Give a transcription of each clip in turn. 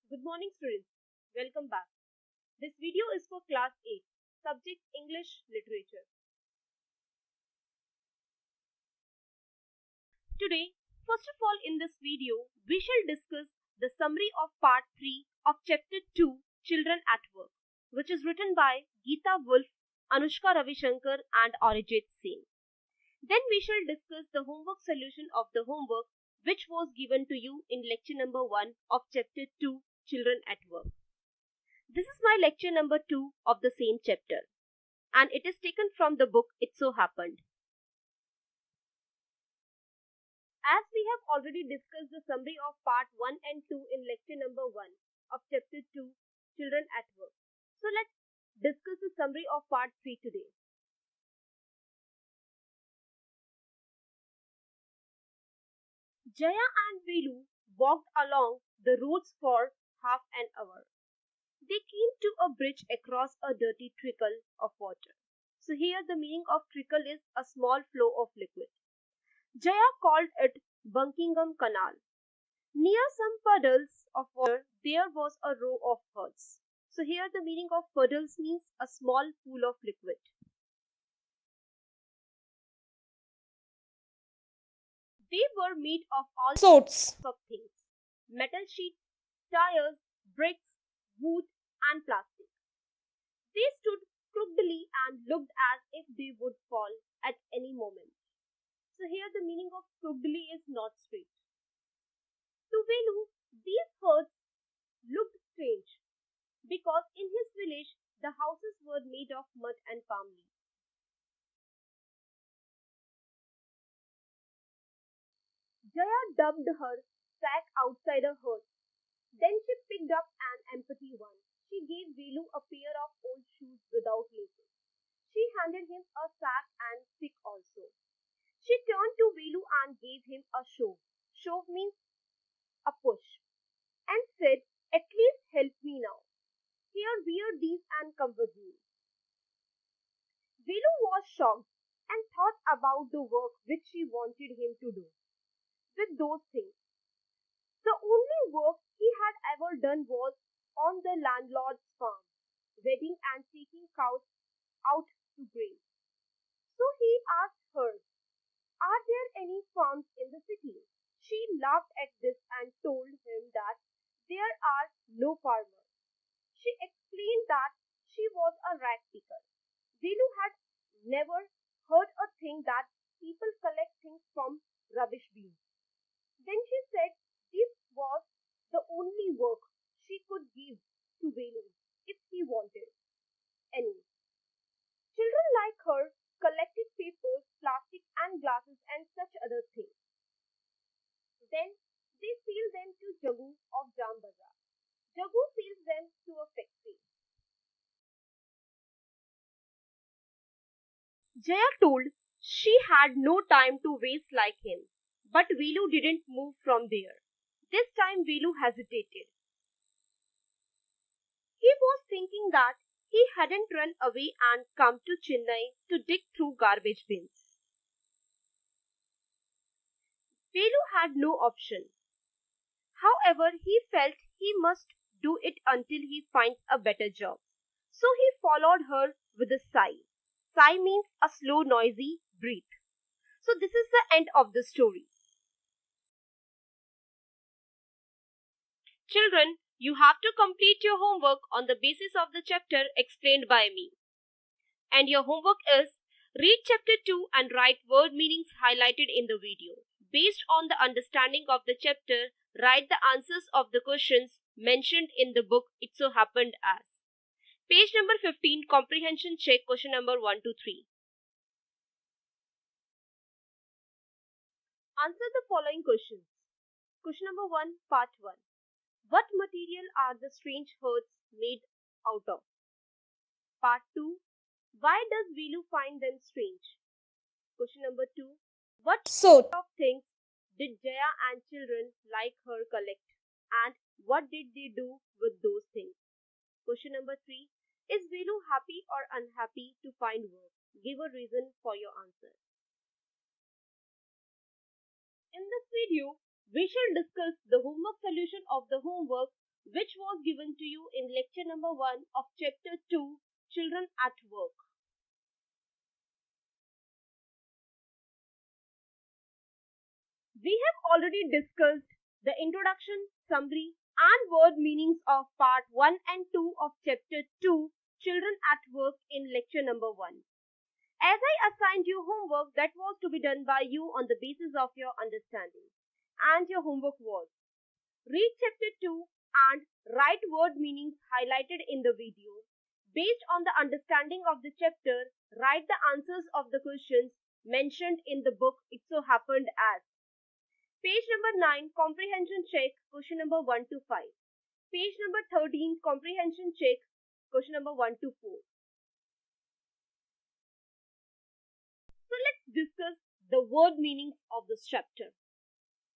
Good morning students, welcome back. This video is for class 8, subject English Literature. Today, first of all in this video, we shall discuss the summary of part 3 of chapter 2, Children at Work, which is written by Geeta Wolf, Anushka Ravishankar and Arijit Singh. Then we shall discuss the homework solution of the homework which was given to you in lecture number 1 of chapter 2, Children at Work. This is my lecture number 2 of the same chapter, and it is taken from the book It So Happened. As we have already discussed the summary of part 1 and 2 in lecture number 1 of chapter 2, Children at Work. So let's discuss the summary of part 3 today. Jaya and Velu walked along the roads for half an hour. They came to a bridge across a dirty trickle of water. So here the meaning of trickle is a small flow of liquid. Jaya called it Buckingham Canal. Near some puddles of water, there was a row of huts. So here the meaning of puddles means a small pool of liquid. They were made of all sorts of things: metal sheets, tires, bricks, wood, and plastic. They stood crookedly and looked as if they would fall at any moment. So here the meaning of crookedly is not straight. To Velu, these huts looked strange because in his village the houses were made of mud and palm leaves. Jaya dumped her sack outside her hut. Then she picked up an empty one. She gave Velu a pair of old shoes without laces. She handed him a sack and stick also. She turned to Velu and gave him a shove. Shove means a push. And said, "At least help me now. Here, wear these and come with me." Velu was shocked and thought about the work which she wanted him to do with those things. The only work he had ever done was on the landlord's farm, wedding and taking cows out to graze. So he asked her, "Are there any farms in the city?" She laughed at this and told him that there are no farmers. She explained that she was a rag picker. Velu had never heard a thing that people collect things from rubbish bins. Then she said this was the only work she could give to Velu if he wanted any. Children like her collected papers, plastic and glasses and such other things. Then they sell them to Jagu of Jam Bazaar. Jagu sells them to a factory. Jaya told she had no time to waste like him, but Velu didn't move from there. This time Velu hesitated. He was thinking that he hadn't run away and come to Chennai to dig through garbage bins. Velu had no option. However, he felt he must do it until he finds a better job. So he followed her with a sigh. Sigh means a slow, noisy breath. So this is the end of the story. Children, you have to complete your homework on the basis of the chapter explained by me. And your homework is read chapter 2 and write word meanings highlighted in the video. Based on the understanding of the chapter, write the answers of the questions mentioned in the book It So Happened As. Page number 15, comprehension check, question number 1 to 3. Answer the following questions. Question number 1, part 1. What material are the strange huts made out of? Part 2. Why does Velu find them strange? Question number 2. What sort of things did Jaya and children like her collect, and what did they do with those things? Question number 3. Is Velu happy or unhappy to find work? Give a reason for your answer. In this video, we shall discuss the homework solution of the homework which given to you in lecture number 1 of chapter 2, Children at Work. We have already discussed the introduction, summary and word meanings of part 1 and 2 of chapter 2, Children at Work in lecture number 1. As I assigned you homework that was to be done by you on the basis of your understanding, and your homework was read chapter 2 and write word meanings highlighted in the video. Based on the understanding of the chapter, write the answers of the questions mentioned in the book It So Happened As. Page number 9, comprehension check, question number 1 to 5. Page number 13, comprehension check, question number 1 to 4. So let's discuss the word meanings of this chapter.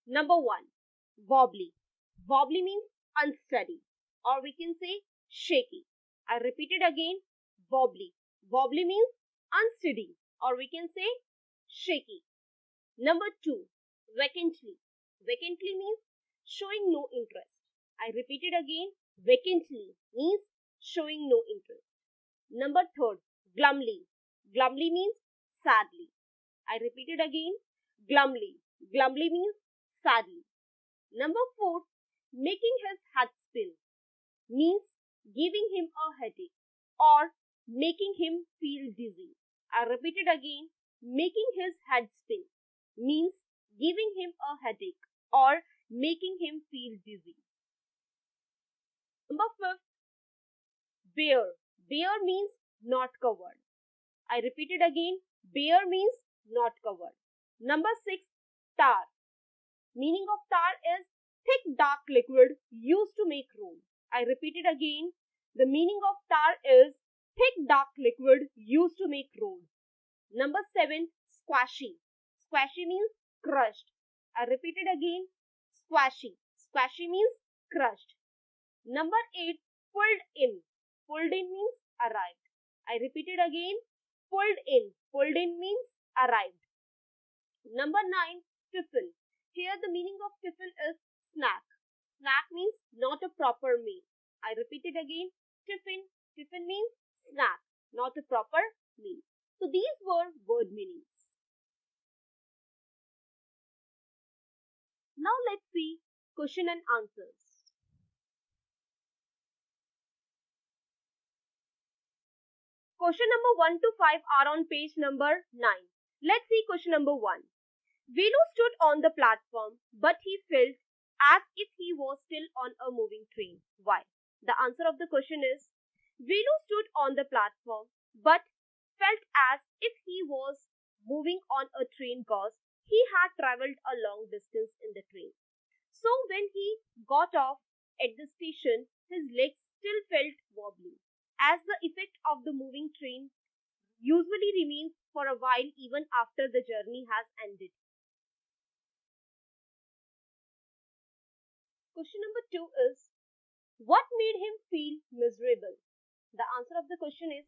Number 1, wobbly. Wobbly means unsteady, or we can say shaky. I repeat it again, wobbly. Wobbly means unsteady, or we can say shaky. Number 2, vacantly. Vacantly means showing no interest. I repeat it again, vacantly means showing no interest. Number 3, glumly. Glumly means sadly. I repeat it again, glumly. Glumly means sadly. Number 4, making his head spin means giving him a headache or making him feel dizzy. I repeat it again, making his head spin means giving him a headache or making him feel dizzy. Number 5, bare. Bare means not covered. I repeat it again, bare means not covered. Number 6, tar. Meaning of tar is thick dark liquid used to make road. I repeat it again, the meaning of tar is thick dark liquid used to make road. Number 7, squashy. Squashy means crushed. I repeat it again, squashy. Squashy means crushed. Number 8, pulled in. Pulled in means arrived. I repeat it again, pulled in. Pulled in means arrived. Number 9, tiffin. Here the meaning of tiffin is snack. Snack means not a proper meal. I repeat it again, tiffin. Tiffin means snack, not a proper meal. So these were word meanings. Now let's see question and answers. Question number 1 to 5 are on page number 9. Let's see question number 1. Velu stood on the platform, but he felt as if he was still on a moving train. Why? The answer of the question is, Velu stood on the platform, but felt as if he was moving on a train because he had travelled a long distance in the train. So when he got off at the station, his legs still felt wobbly, as the effect of the moving train usually remains for a while even after the journey has ended. Question number 2 is, what made him feel miserable? The answer of the question is,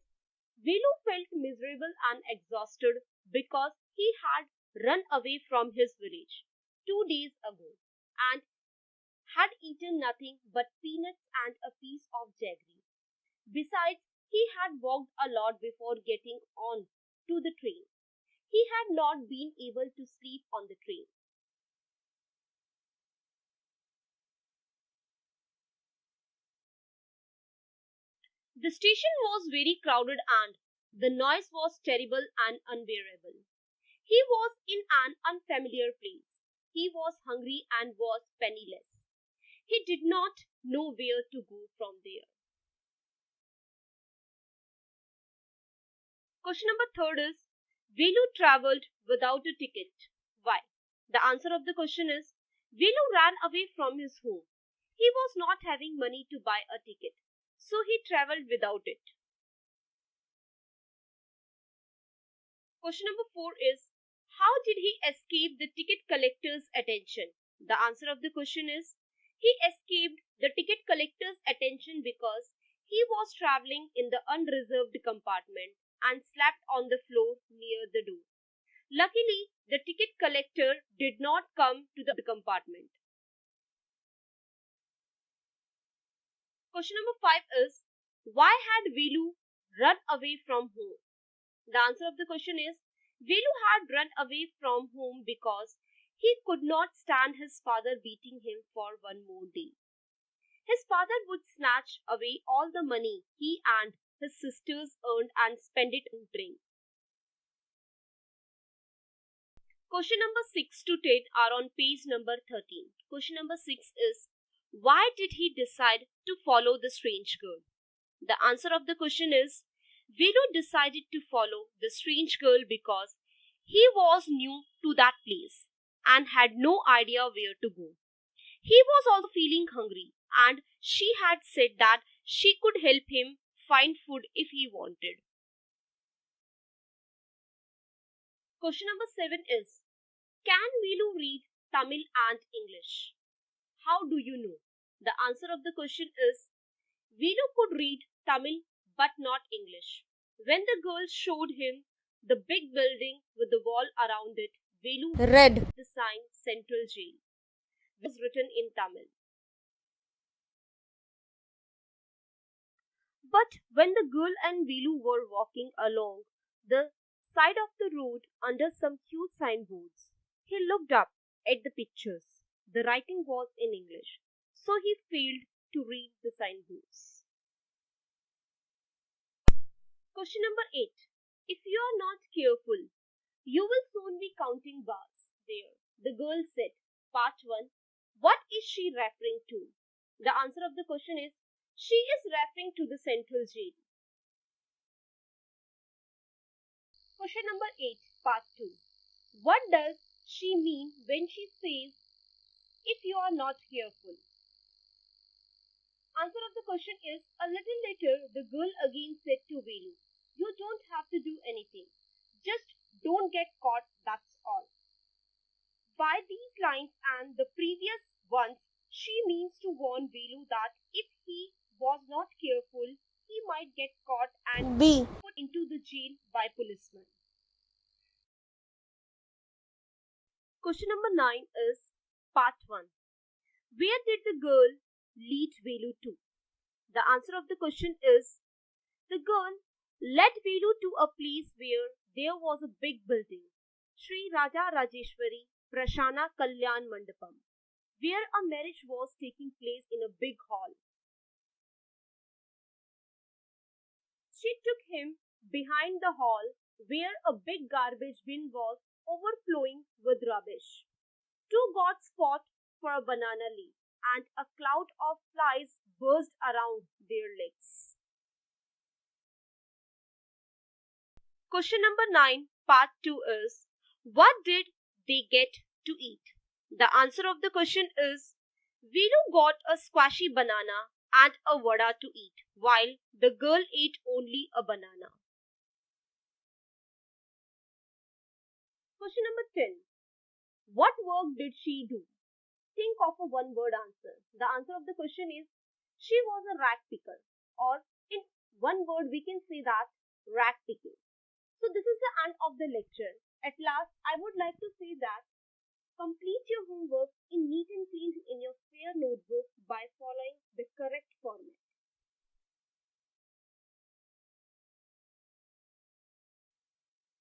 Velu felt miserable and exhausted because he had run away from his village 2 days ago and had eaten nothing but peanuts and a piece of jaggery. Besides, he had walked a lot before getting on to the train. He had not been able to sleep on the train. The station was very crowded and the noise was terrible and unbearable. He was in an unfamiliar place. He was hungry and was penniless. He did not know where to go from there. Question number 3 is, Velu travelled without a ticket. Why? The answer of the question is, Velu ran away from his home. He was not having money to buy a ticket, so he travelled without it. Question number 4 is, how did he escape the ticket collector's attention? The answer of the question is, he escaped the ticket collector's attention because he was travelling in the unreserved compartment and slept on the floor near the door. Luckily, the ticket collector did not come to the compartment. Question number 5 is, why had Velu run away from home? The answer of the question is, Velu had run away from home because he could not stand his father beating him for one more day. His father would snatch away all the money he and his sisters earned and spend it on drink. Question number 6 to 10 are on page number 13. Question number 6 is, why did he decide to follow the strange girl? The answer of the question is, Velu decided to follow the strange girl because he was new to that place and had no idea where to go. He was also feeling hungry, and she had said that she could help him find food if he wanted. Question number 7 is, can Velu read Tamil and English? How do you know? The answer of the question is, Velu could read Tamil but not English. When the girl showed him the big building with the wall around it, Velu read the sign Central Jail. It was written in Tamil. But when the girl and Velu were walking along the side of the road under some huge signboards, he looked up at the pictures. The writing was in English, so he failed to read the signboards. Question number 8. If you are not careful, you will soon be counting bars there. The girl said. Part 1. What is she referring to? The answer of the question is, she is referring to the Central Jail. Question number 8, part 2. What does she mean when she says, if you are not careful? Answer of the question is, a little later, the girl again said to Velu, you don't have to do anything. Just don't get caught, that's all. By these lines and the previous ones, she means to warn Velu that if he was not careful, he might get caught and be put into the jail by policemen. Question number 9 is part 1. Where did the girl lead Velu to? The answer of the question is, the girl led Velu to a place where there was a big building, Sri Raja Rajeshwari Prashana Kalyan Mandapam, where a marriage was taking place in a big hall. She took him behind the hall where a big garbage bin was overflowing with rubbish. Two gods fought for a banana leaf and a cloud of flies buzzed around their legs. Question number 9, part 2 is, what did they get to eat? The answer of the question is, Velu got a squashy banana and a vada to eat, while the girl ate only a banana. Question number 10. What work did she do? Think of a one-word answer. The answer of the question is, she was a rag picker, or in one word we can say that, rag picking. So this is the end of the lecture. At last, I would like to say that complete your homework in neat and clean in your fair notebook by following the correct format.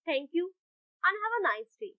Thank you and have a nice day.